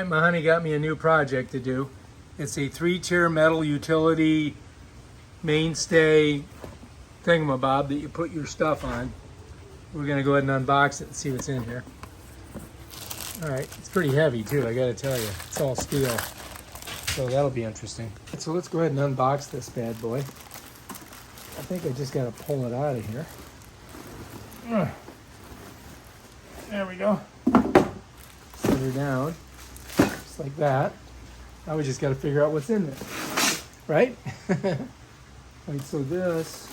My honey got me a new project to do. It's a 3-tier metal utility mainstay thingamabob that you put your stuff on. We're gonna go ahead and unbox it and see what's in here. All right, it's pretty heavy too, I gotta tell you. It's all steel, so that'll be interesting. So let's go ahead and unbox this bad boy. I think I just gotta pull it out of here. There we go. Set her down. Like that. Now we just got to figure out what's in there, right? Right, so this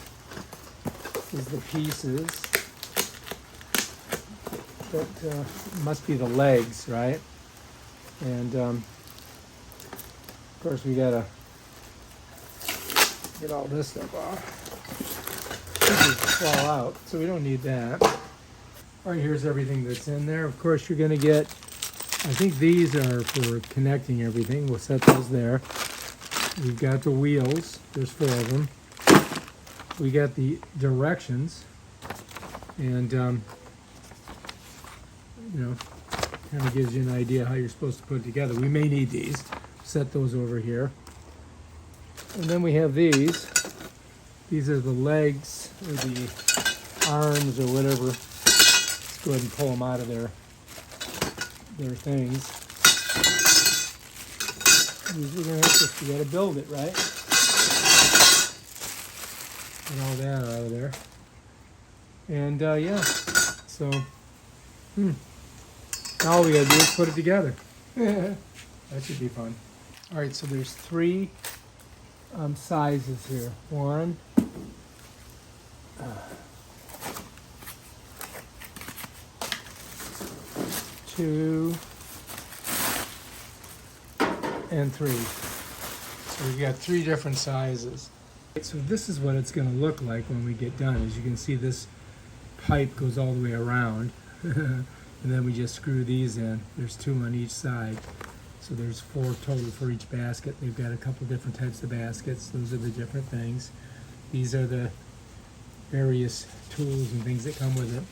is the pieces that must be the legs, right? And of course we got to get all this stuff off. This will fall out, so we don't need that. All right, here's everything that's in there. Of course, you're going to get, I think these are for connecting everything. We'll set those there. We've got the wheels. There's 4 of them. We got the directions. And, you know, kind of gives you an idea how you're supposed to put it together. We may need these. Set those over here. And then we have these. These are the legs or the arms or whatever. Let's go ahead and pull them out of their things. We're gonna have to, we gotta build it, right? Get all that out of there. And yeah, so now all we gotta do is put it together. That should be fun. All right, so there's 3 sizes here. 1, 2, and 3. So we've got 3 different sizes. So this is what it's going to look like when we get done. As you can see, this pipe goes all the way around. And then we just screw these in. There's 2 on each side. So there's 4 total for each basket. They've got a couple different types of baskets. Those are the different things. These are the various tools and things that come with it.